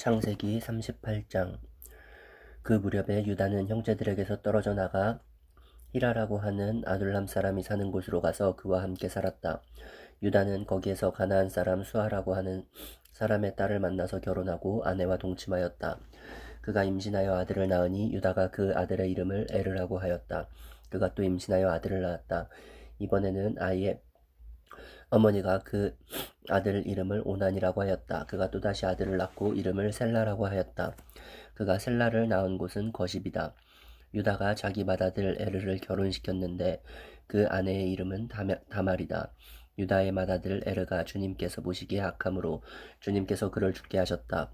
창세기 38장. 그 무렵에 유다는 형제들에게서 떨어져 나가 히라라고 하는 아둘람 사람이 사는 곳으로 가서 그와 함께 살았다. 유다는 거기에서 가나안 사람 수아라고 하는 사람의 딸을 만나서 결혼하고 아내와 동침하였다. 그가 임신하여 아들을 낳으니 유다가 그 아들의 이름을 에르라고 하였다. 그가 또 임신하여 아들을 낳았다. 이번에는 아이의 어머니가 그 아들 이름을 오난이라고 하였다. 그가 또다시 아들을 낳고 이름을 셀라라고 하였다. 그가 셀라를 낳은 곳은 거십이다. 유다가 자기 맏아들 에르를 결혼시켰는데 그 아내의 이름은 다말이다. 유다의 맏아들 에르가 주님께서 보시기에 악함으로 주님께서 그를 죽게 하셨다.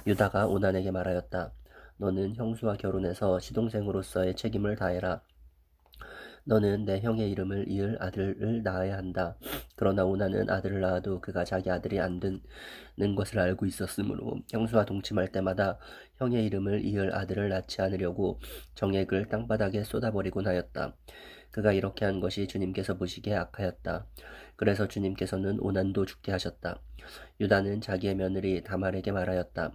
유다가 오난에게 말하였다. 너는 형수와 결혼해서 시동생으로서의 책임을 다해라. 너는 내 형의 이름을 이을 아들을 낳아야 한다. 그러나 오나는 아들을 낳아도 그가 자기 아들이 안 되는 것을 알고 있었으므로 형수와 동침할 때마다 형의 이름을 이을 아들을 낳지 않으려고 정액을 땅바닥에 쏟아버리곤 하였다. 그가 이렇게 한 것이 주님께서 보시기에 악하였다. 그래서 주님께서는 오난도 죽게 하셨다. 유다는 자기의 며느리 다말에게 말하였다.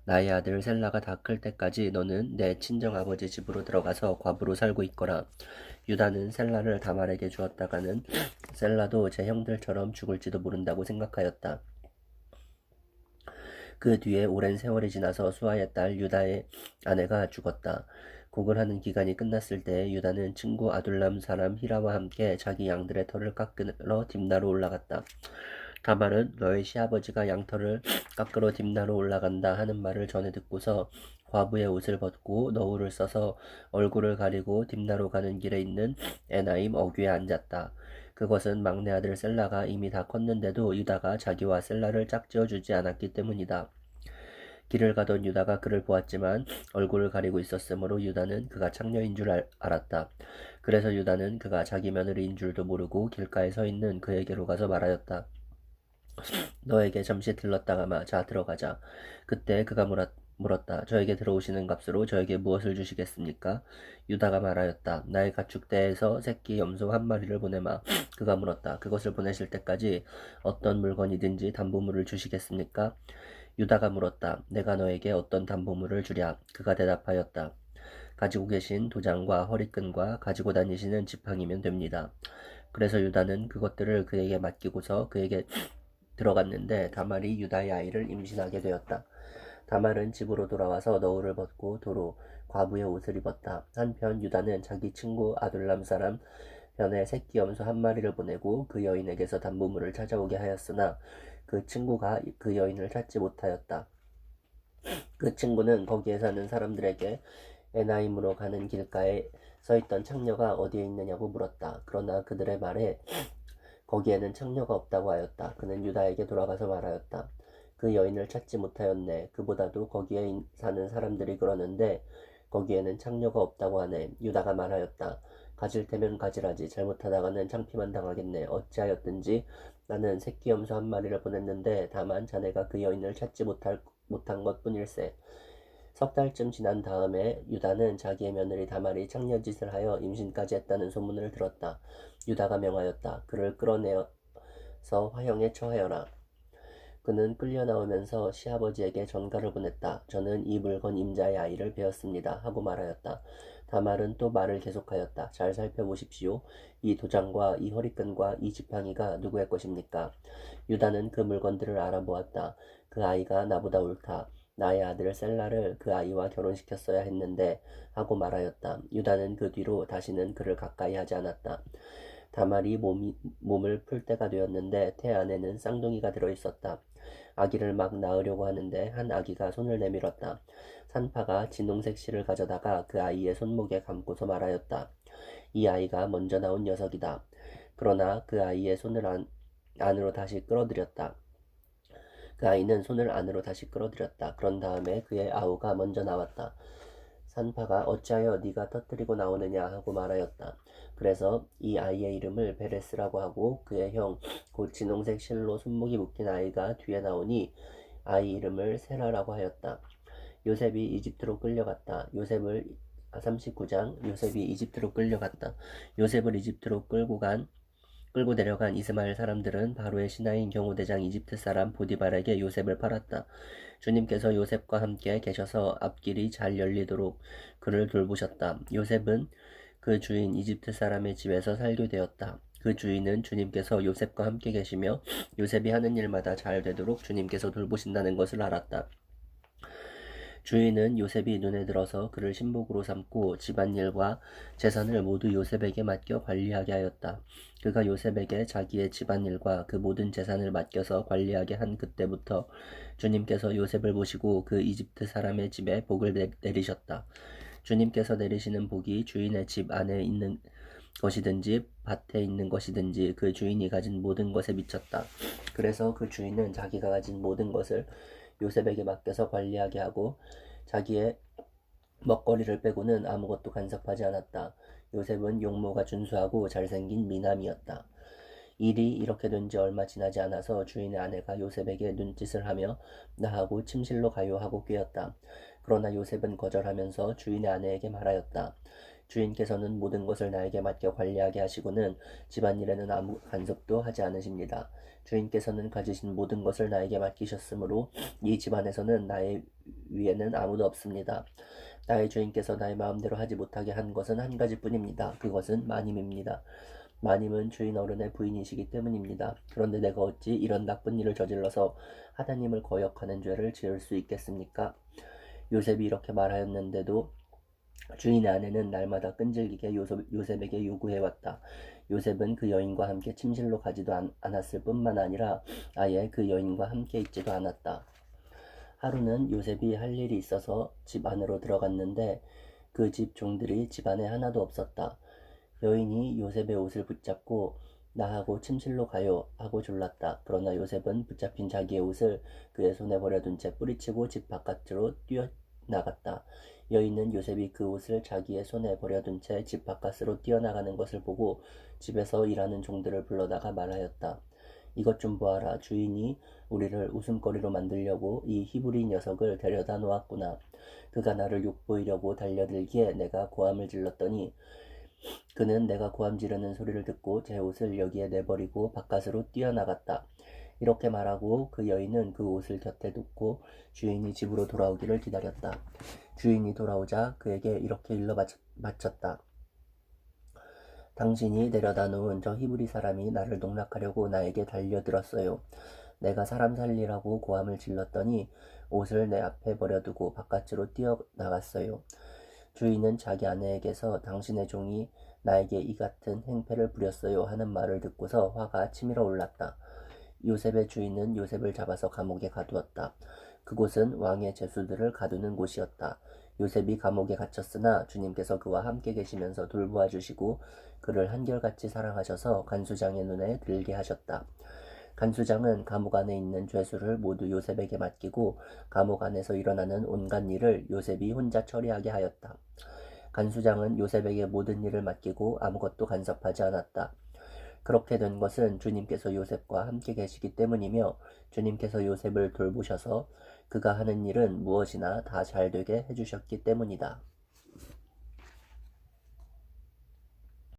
나의 아들 셀라가 다 클 때까지 너는 내 친정아버지 집으로 들어가서 과부로 살고 있거라. 유다는 셀라를 다말에게 주었다가는 셀라도 제 형들처럼 죽을지도 모른다고 생각하였다. 그 뒤에 오랜 세월이 지나서 수아의 딸 유다의 아내가 죽었다. 곡을 하는 기간이 끝났을 때 유다는 친구 아둘람 사람 히라와 함께 자기 양들의 털을 깎으러 딥나로 올라갔다. 다말은 너의 시아버지가 양털을 깎으러 딥나로 올라간다 하는 말을 전해 듣고서 과부의 옷을 벗고 너울을 써서 얼굴을 가리고 딥나로 가는 길에 있는 에나임 어귀에 앉았다. 그것은 막내 아들 셀라가 이미 다 컸는데도 유다가 자기와 셀라를 짝지어 주지 않았기 때문이다. 길을 가던 유다가 그를 보았지만 얼굴을 가리고 있었으므로 유다는 그가 창녀인 줄 알았다. 그래서 유다는 그가 자기 며느리인 줄도 모르고 길가에 서 있는 그에게로 가서 말하였다. 너에게 잠시 들렀다가마 자 들어가자. 그때 그가 물었다. 저에게 들어오시는 값으로 저에게 무엇을 주시겠습니까? 유다가 말하였다. 나의 가축대에서 새끼 염소 한 마리를 보내마. 그가 물었다. 그것을 보내실 때까지 어떤 물건이든지 담보물을 주시겠습니까? 유다가 물었다. 내가 너에게 어떤 담보물을 주랴? 그가 대답하였다. 가지고 계신 도장과 허리끈과 가지고 다니시는 지팡이면 됩니다. 그래서 유다는 그것들을 그에게 맡기고서 그에게 들어갔는데 다말이 유다의 아이를 임신하게 되었다. 다말은 집으로 돌아와서 너울을 벗고 도로 과부의 옷을 입었다. 한편 유다는 자기 친구 아둘람 사람 변에 새끼 염소 한 마리를 보내고 그 여인에게서 담보물을 찾아오게 하였으나 그 친구가 그 여인을 찾지 못하였다. 그 친구는 거기에 사는 사람들에게 에나임으로 가는 길가에 서있던 창녀가 어디에 있느냐고 물었다. 그러나 그들의 말에 거기에는 창녀가 없다고 하였다. 그는 유다에게 돌아가서 말하였다. 그 여인을 찾지 못하였네. 그보다도 거기에 사는 사람들이 그러는데 거기에는 창녀가 없다고 하네. 유다가 말하였다. 가질 테면 가지라지. 잘못하다가는 창피만 당하겠네. 어찌하였든지 나는 새끼 염소 한 마리를 보냈는데 다만 자네가 그 여인을 찾지 못한 것뿐일세. 석 달쯤 지난 다음에 유다는 자기의 며느리 다말이 창녀짓을 하여 임신까지 했다는 소문을 들었다. 유다가 명하였다. 그를 끌어내어서 화형에 처하여라. 그는 끌려 나오면서 시아버지에게 전가를 보냈다. 저는 이 물건 임자의 아이를 베었습니다. 하고 말하였다. 다말은 또 말을 계속하였다. 잘 살펴보십시오. 이 도장과 이 허리끈과 이 지팡이가 누구의 것입니까? 유다는 그 물건들을 알아보았다. 그 아이가 나보다 옳다. 나의 아들 셀라를 그 아이와 결혼시켰어야 했는데 하고 말하였다. 유다는 그 뒤로 다시는 그를 가까이 하지 않았다. 다말이 몸을 풀 때가 되었는데 태 안에는 쌍둥이가 들어있었다. 아기를 막 낳으려고 하는데 한 아기가 손을 내밀었다. 산파가 진홍색 실을 가져다가 그 아이의 손목에 감고서 말하였다. 이 아이가 먼저 나온 녀석이다. 그러나 그 아이의 손을 안으로 다시 끌어들였다. 그 아이는 손을 안으로 다시 끌어들였다. 그런 다음에 그의 아우가 먼저 나왔다. 산파가 어찌하여 네가 터뜨리고 나오느냐 하고 말하였다. 그래서 이 아이의 이름을 베레스라고 하고 그의 형 곧 진홍색 실로 손목이 묶인 아이가 뒤에 나오니 아이 이름을 세라라고 하였다. 요셉이 이집트로 끌려갔다. 39장 요셉이 이집트로 끌려갔다. 요셉을 이집트로 끌고 내려간 이스마엘 사람들은 바로의 신하인 경호대장 이집트 사람 보디발에게 요셉을 팔았다. 주님께서 요셉과 함께 계셔서 앞길이 잘 열리도록 그를 돌보셨다. 요셉은 그 주인 이집트 사람의 집에서 살게 되었다. 그 주인은 주님께서 요셉과 함께 계시며 요셉이 하는 일마다 잘 되도록 주님께서 돌보신다는 것을 알았다. 주인은 요셉이 눈에 들어서 그를 신복으로 삼고 집안일과 재산을 모두 요셉에게 맡겨 관리하게 하였다. 그가 요셉에게 자기의 집안일과 그 모든 재산을 맡겨서 관리하게 한 그때부터 주님께서 요셉을 보시고 그 이집트 사람의 집에 복을 내리셨다. 주님께서 내리시는 복이 주인의 집 안에 있는 것이든지 밭에 있는 것이든지 그 주인이 가진 모든 것에 미쳤다. 그래서 그 주인은 자기가 가진 모든 것을 요셉에게 맡겨서 관리하게 하고 자기의 먹거리를 빼고는 아무것도 간섭하지 않았다. 요셉은 용모가 준수하고 잘생긴 미남이었다. 일이 이렇게 된 지 얼마 지나지 않아서 주인의 아내가 요셉에게 눈짓을 하며 나하고 침실로 가요 하고 꾀었다. 그러나 요셉은 거절하면서 주인의 아내에게 말하였다. 주인께서는 모든 것을 나에게 맡겨 관리하게 하시고는 집안일에는 아무 간섭도 하지 않으십니다. 주인께서는 가지신 모든 것을 나에게 맡기셨으므로 이 집안에서는 나의 위에는 아무도 없습니다. 나의 주인께서 나의 마음대로 하지 못하게 한 것은 한 가지뿐입니다. 그것은 마님입니다. 마님은 주인 어른의 부인이시기 때문입니다. 그런데 내가 어찌 이런 나쁜 일을 저질러서 하나님을 거역하는 죄를 지을 수 있겠습니까? 요셉이 이렇게 말하였는데도 주인의 아내는 날마다 끈질기게 요셉에게 요구해왔다. 요셉은 그 여인과 함께 침실로 가지도 않았을 뿐만 아니라 아예 그 여인과 함께 있지도 않았다. 하루는 요셉이 할 일이 있어서 집 안으로 들어갔는데 그 집 종들이 집 안에 하나도 없었다. 여인이 요셉의 옷을 붙잡고 나하고 침실로 가요 하고 졸랐다. 그러나 요셉은 붙잡힌 자기의 옷을 그의 손에 버려둔 채 뿌리치고 집 바깥으로 뛰어나갔다. 여인은 요셉이 그 옷을 자기의 손에 버려둔 채 집 바깥으로 뛰어나가는 것을 보고 집에서 일하는 종들을 불러다가 말하였다. 이것 좀 보아라. 주인이 우리를 웃음거리로 만들려고 이 히브리 녀석을 데려다 놓았구나. 그가 나를 욕보이려고 달려들기에 내가 고함을 질렀더니 그는 내가 고함 지르는 소리를 듣고 제 옷을 여기에 내버리고 바깥으로 뛰어나갔다. 이렇게 말하고 그 여인은 그 옷을 곁에 두고 주인이 집으로 돌아오기를 기다렸다. 주인이 돌아오자 그에게 이렇게 일러 바쳤다. 당신이 데려다 놓은 저 히브리 사람이 나를 농락하려고 나에게 달려들었어요. 내가 사람 살리라고 고함을 질렀더니 옷을 내 앞에 버려두고 바깥으로 뛰어나갔어요. 주인은 자기 아내에게서 당신의 종이 나에게 이 같은 행패를 부렸어요 하는 말을 듣고서 화가 치밀어 올랐다. 요셉의 주인은 요셉을 잡아서 감옥에 가두었다. 그곳은 왕의 죄수들을 가두는 곳이었다. 요셉이 감옥에 갇혔으나 주님께서 그와 함께 계시면서 돌보아 주시고 그를 한결같이 사랑하셔서 간수장의 눈에 들게 하셨다. 간수장은 감옥 안에 있는 죄수를 모두 요셉에게 맡기고 감옥 안에서 일어나는 온갖 일을 요셉이 혼자 처리하게 하였다. 간수장은 요셉에게 모든 일을 맡기고 아무것도 간섭하지 않았다. 그렇게 된 것은 주님께서 요셉과 함께 계시기 때문이며 주님께서 요셉을 돌보셔서 그가 하는 일은 무엇이나 다 잘되게 해주셨기 때문이다.